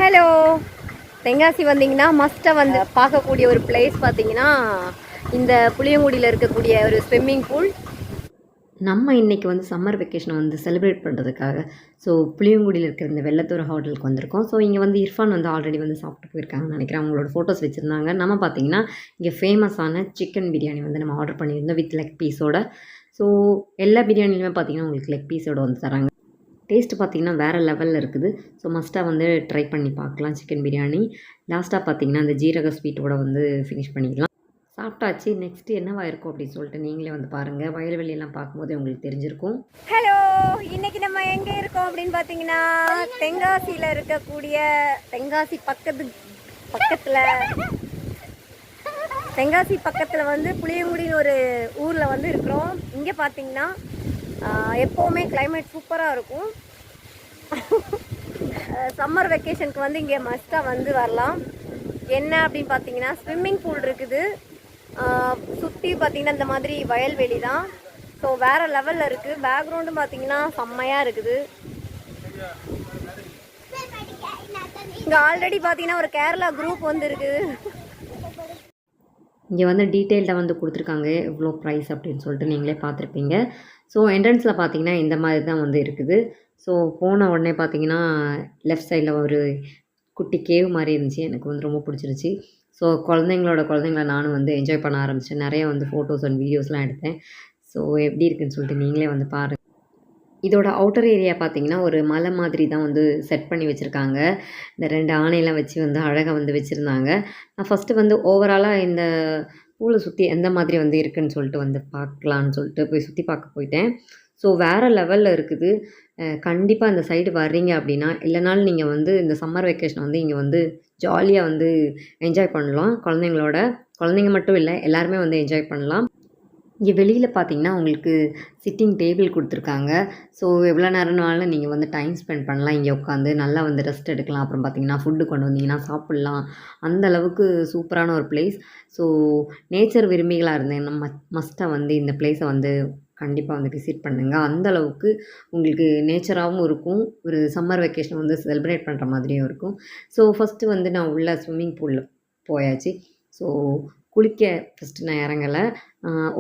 Hello, Tenkasi வந்தீங்கன்னா மஸ்ட்டாக வந்து பார்க்கக்கூடிய ஒரு பிளேஸ் பார்த்தீங்கன்னா இந்த புளியங்குடியில் இருக்கக்கூடிய ஒரு ஸ்விம்மிங் பூல். நம்ம இன்றைக்கி வந்து சம்மர் வெக்கேஷனை வந்து செலிப்ரேட் பண்ணுறதுக்காக ஸோ புளியங்குடியில் இருக்கிற இந்த வெள்ளத்தூர் ஹோட்டலுக்கு வந்திருக்கோம். ஸோ இங்கே வந்து இர்ஃபான் வந்து ஆல்ரெடி வந்து சாப்பிட்டு போயிருக்காங்கன்னு நினைக்கிறேன். அவங்களோட ஃபோட்டோஸ் வச்சுருந்தாங்க. நம்ம பார்த்தீங்கன்னா இங்கே ஃபேமஸான சிக்கன் பிரியாணி வந்து நம்ம ஆர்டர் பண்ணியிருந்தோம் வித் லெக் பீஸோட. ஸோ எல்லா பிரியாணிலுமே பார்த்தீங்கன்னா உங்களுக்கு லெக் பீஸோட வந்து தராங்க. டேஸ்ட்டு பார்த்திங்கன்னா வேறு லெவலில் இருக்குது. ஸோ மஸ்ட்டாக வந்து ட்ரை பண்ணி பார்க்கலாம் சிக்கன் பிரியாணி. லாஸ்ட்டாக பார்த்திங்கன்னா அந்த ஜீரக ஸ்வீட்டோட வந்து ஃபினிஷ் பண்ணிக்கலாம். சாப்பிட்டாச்சு. நெக்ஸ்ட்டு என்னவா இருக்கும் அப்படின்னு சொல்லிட்டு நீங்களே வந்து பாருங்கள். வயல்வெளியெல்லாம் பார்க்கும்போது உங்களுக்கு தெரிஞ்சிருக்கும். ஹலோ, இன்னைக்கு நம்ம எங்கே இருக்கோம் அப்படின்னு பார்த்தீங்கன்னா தென்காசியில் இருக்கக்கூடிய தென்காசி பக்கத்தில் வந்து புளியங்குடின்னு ஒரு ஊரில் வந்து இருக்கிறோம். இங்கே பார்த்தீங்கன்னா எப்போவுமே கிளைமேட் சூப்பராக இருக்கும். சம்மர் வெக்கேஷனுக்கு வந்து இங்கே மஸ்ட்டாக வந்து வரலாம். என்ன அப்படின்னு பார்த்தீங்கன்னா ஸ்விம்மிங் பூல் இருக்குது. சுற்றி பார்த்தீங்கன்னா இந்த மாதிரி வயல்வெளி தான். ஸோ வேறு லெவலில் இருக்குது. பேக்ரவுண்டும் பார்த்தீங்கன்னா செம்மையாக இருக்குது. இங்கே ஆல்ரெடி பார்த்தீங்கன்னா ஒரு கேரளா குரூப் வந்து இருக்குது. இங்கே வந்து டீட்டெயில்டாக வந்து கொடுத்துருக்காங்க எவ்வளோ ப்ரைஸ் அப்படின்னு சொல்லிட்டு நீங்களே பார்த்துருப்பீங்க. ஸோ என்ட்ரன்ஸில் பார்த்தீங்கன்னா இந்த மாதிரி தான் வந்து இருக்குது. ஸோ போன உடனே பார்த்தீங்கன்னா லெஃப்ட் சைடில் ஒரு குட்டி கேவ் மாதிரி இருந்துச்சு. எனக்கு வந்து ரொம்ப பிடிச்சிருச்சு. ஸோ குழந்தைங்கள நானும் வந்து என்ஜாய் பண்ண ஆரம்பித்தேன். நிறைய வந்து ஃபோட்டோஸ் அண்ட் வீடியோஸ்லாம் எடுத்தேன். ஸோ எப்படி இருக்குதுன்னு சொல்லிட்டு நீங்களே வந்து பாருங்கள். இதோட அவுட்டர் ஏரியா பார்த்திங்கன்னா ஒரு மலை மாதிரி தான் வந்து செட் பண்ணி வச்சுருக்காங்க. இந்த 2 ஆணையெல்லாம் வச்சு வந்து அழகாக வந்து வச்சுருந்தாங்க. நான் ஃபஸ்ட்டு வந்து ஓவராலாக இந்த பூலை சுற்றி எந்த மாதிரி வந்து இருக்குதுன்னு சொல்லிட்டு வந்து பார்க்கலான்னு சொல்லிட்டு போய் சுற்றி பார்க்க போயிட்டேன். ஸோ வேறு லெவலில் இருக்குது. கண்டிப்பாக இந்த சைடு வர்றீங்க அப்படின்னா இல்லைனாலும் நீங்கள் வந்து இந்த சம்மர் வெக்கேஷன் வந்து இங்கே வந்து ஜாலியாக வந்து என்ஜாய் பண்ணலாம். குழந்தைங்க மட்டும் இல்லை, எல்லாருமே வந்து என்ஜாய் பண்ணலாம். இங்கே வெளியில் பார்த்தீங்கன்னா உங்களுக்கு சிட்டிங் டேபிள் கொடுத்துருக்காங்க. ஸோ எவ்வளோ நேரம்னாலும் நீங்கள் வந்து டைம் ஸ்பெண்ட் பண்ணலாம். இங்கே உட்காந்து நல்லா வந்து ரெஸ்ட் எடுக்கலாம். அப்புறம் பார்த்தீங்கன்னா ஃபுட்டு கொண்டு வந்தீங்கன்னா சாப்பிட்லாம். அந்த அளவுக்கு சூப்பரான ஒரு பிளேஸ். ஸோ நேச்சர் விரும்பிகளாக இருந்தேன் நம்ம மஸ்ட்டாக வந்து இந்த பிளேஸை வந்து கண்டிப்பாக வந்து விசிட் பண்ணுங்கள். அந்தளவுக்கு உங்களுக்கு நேச்சராகவும் இருக்கும். ஒரு சம்மர் வெக்கேஷன் வந்து செலிப்ரேட் பண்ணுற மாதிரியும் இருக்கும். ஸோ ஃபஸ்ட்டு வந்து நான் உள்ள ஸ்விம்மிங் பூலில் போயாச்சு. ஸோ குளிக்க ஃபஸ்ட்டு நான் இறங்கலை.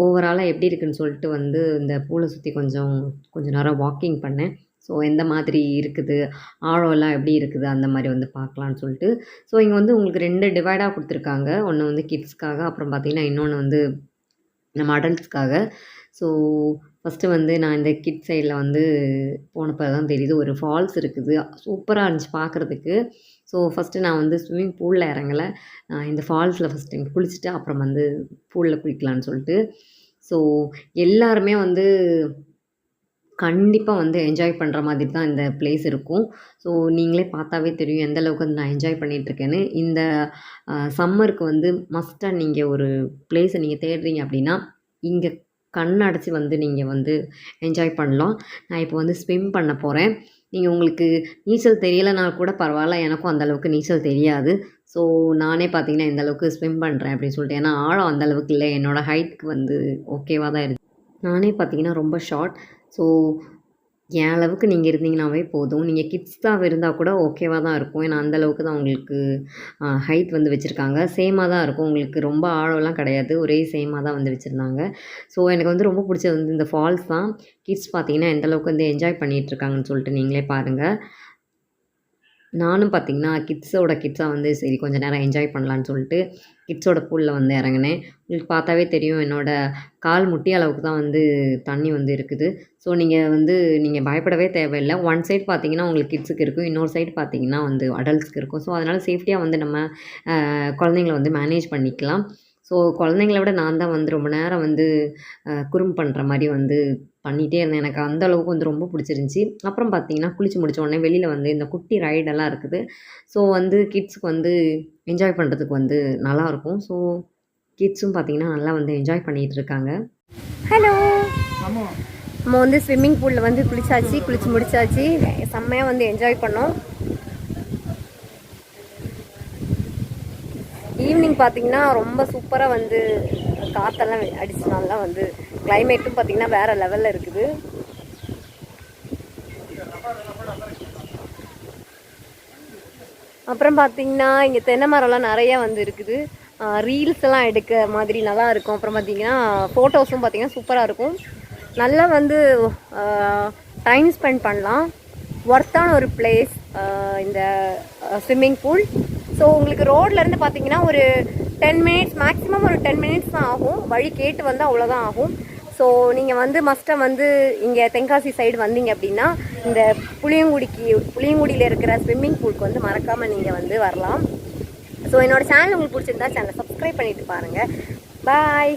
ஓவராலாக எப்படி இருக்குதுன்னு சொல்லிட்டு வந்து இந்த பூலை சுற்றி கொஞ்சம் நேரம் வாக்கிங் பண்ணேன். ஸோ எந்த மாதிரி இருக்குது, ஆழம்லாம் எப்படி இருக்குது அந்த மாதிரி வந்து பார்க்கலான்னு சொல்லிட்டு. ஸோ இங்கே வந்து உங்களுக்கு 2 டிவைடாக கொடுத்துருக்காங்க. ஒன்று வந்து கிட்ஸ்க்காக, அப்புறம் பார்த்திங்கன்னா இன்னொன்று வந்து நம்ம அடல்ட்ஸ்க்காக. ஸோ ஃபஸ்ட்டு வந்து நான் இந்த கிட் சைடில் வந்து போனப்போ தான் தெரியுது ஒரு ஃபால்ஸ் இருக்குது. சூப்பராக இருந்துச்சு பார்க்குறதுக்கு. ஸோ ஃபஸ்ட்டு நான் வந்து ஸ்விம்மிங் பூலில் இறங்கலை. இந்த ஃபால்ஸில் ஃபஸ்ட் டைம் குளிச்சுட்டு அப்புறம் வந்து பூலில் குளிக்கலான்னு சொல்லிட்டு. ஸோ எல்லாருமே வந்து கண்டிப்பாக வந்து என்ஜாய் பண்ணுற மாதிரி தான் இந்த பிளேஸ் இருக்கும். ஸோ நீங்களே பார்த்தாவே தெரியும் எந்த அளவுக்கு வந்து நான் என்ஜாய் பண்ணிகிட்ருக்கேன்னு. இந்த சம்மருக்கு வந்து மஸ்ட்டாக நீங்கள் ஒரு பிளேஸை நீங்கள் தேடுறீங்க அப்படின்னா இங்கே அடைச்சி வந்து நீங்கள் வந்து என்ஜாய் பண்ணலாம். நான் இப்போ வந்து ஸ்விம் பண்ண போகிறேன். உங்களுக்கு நீச்சல் தெரியலைனா கூட பரவாயில்ல, எனக்கும் அந்தளவுக்கு நீச்சல் தெரியாது. ஸோ நானே பார்த்தீங்கன்னா இந்த அளவுக்கு ஸ்விம் பண்ணுறேன் அப்படின்னு சொல்லிட்டு. ஏன்னா ஆழம் அந்தளவுக்கு இல்லை, என்னோடய ஹைட்டுக்கு வந்து ஓகேவாக தான் இருக்குது. நானே பார்த்தீங்கன்னா ரொம்ப ஷார்ட். ஸோ என் அளவுக்கு நீங்கள் இருந்தீங்கன்னாவே போதும். நீங்கள் கிட்ஸாக இருந்தால் கூட ஓகேவாக தான் இருக்கும். ஏன்னா அந்தளவுக்கு தான் உங்களுக்கு ஹைட் வந்து வச்சுருக்காங்க. சேமாக தான் இருக்கும். உங்களுக்கு ரொம்ப ஆழம்லாம் கிடையாது, ஒரே சேமாக தான் வந்து வச்சுருந்தாங்க. ஸோ எனக்கு வந்து ரொம்ப பிடிச்சது வந்து இந்த ஃபால்ஸ் தான். கிட்ஸ் பார்த்தீங்கன்னா எந்தளவுக்கு வந்து என்ஜாய் பண்ணிகிட்ருக்காங்கன்னு சொல்லிட்டு நீங்களே பாருங்கள். நானும் பார்த்திங்கன்னா கிட்ஸாக வந்து சரி கொஞ்சம் நேரம் என்ஜாய் பண்ணலான்னு சொல்லிட்டு கிட்ஸோட பூலில் வந்து இறங்கினேன். உங்களுக்கு பார்த்தாவே தெரியும் என்னோடய கால் முட்டி அளவுக்கு தான் வந்து தண்ணி வந்து இருக்குது. ஸோ நீங்கள் பயப்படவே தேவையில்லை. ஒன் சைடு பார்த்தீங்கன்னா உங்களுக்கு கிட்ஸுக்கு இருக்கும், இன்னொரு சைடு பார்த்தீங்கன்னா வந்து அடல்ட்ஸ்க்கு இருக்கும். ஸோ அதனால் சேஃப்டியாக வந்து நம்ம குழந்தைங்கள வந்து மேனேஜ் பண்ணிக்கலாம். ஸோ குழந்தைங்கள விட நான் தான் வந்து ரொம்ப நேரம் வந்து குறும்பு பண்ணுற மாதிரி வந்து பண்ணிகிட்டே இருந்தேன். எனக்கு அந்த அளவுக்கு வந்து ரொம்ப பிடிச்சிருந்துச்சி. அப்புறம் பார்த்திங்கன்னா குளித்து முடித்த உடனே வெளியில் வந்து இந்த குட்டி ரைடெல்லாம் இருக்குது. ஸோ வந்து கிட்ஸுக்கு வந்து என்ஜாய் பண்ணுறதுக்கு வந்து நல்லாயிருக்கும். ஸோ கிட்ஸும் பார்த்திங்கன்னா நல்லா வந்து என்ஜாய் பண்ணிகிட்டு இருக்காங்க. ஹலோ, நம்ம வந்து ஸ்விம்மிங் பூலில் வந்து குளிச்சு முடிச்சாச்சு. செம்மையாக வந்து என்ஜாய் பண்ணோம். ஈவினிங் பார்த்திங்கன்னா ரொம்ப சூப்பராக வந்து காற்றெல்லாம் அடிச்சு நல்லா வந்து கிளைமேட்டும் பார்த்திங்கன்னா வேறு லெவலில் இருக்குது. அப்புறம் பார்த்தீங்கன்னா இங்கே தென்னை மரம்லாம் நிறைய வந்து இருக்குது. ரீல்ஸ் எல்லாம் எடுக்க மாதிரி நல்லா இருக்கும். அப்புறம் பார்த்தீங்கன்னா ஃபோட்டோஸும் பார்த்தீங்கன்னா சூப்பராக இருக்கும். நல்லா வந்து டைம் ஸ்பெண்ட் பண்ணலாம். ஒர்த்தான ஒரு பிளேஸ் இந்த ஸ்விம்மிங் பூல். ஸோ உங்களுக்கு ரோட்லேருந்து பார்த்தீங்கன்னா ஒரு 10 மினிட்ஸ், மேக்ஸிமம் ஒரு 10 மினிட்ஸ் தான் ஆகும். வழி கேட்டு வந்து அவ்வளோதான் ஆகும். ஸோ நீங்கள் வந்து மஸ்ட்டாக வந்து இங்கே தென்காசி சைடு வந்தீங்க அப்படின்னா இந்த புளியங்குடியில் இருக்கிற ஸ்விம்மிங் பூலுக்கு வந்து மறக்காமல் நீங்கள் வந்து வரலாம். ஸோ என்னோட சேனல் உங்களுக்கு பிடிச்சிருந்தா சேனலை சப்ஸ்கிரைப் பண்ணிட்டு பாருங்கள். பாய்.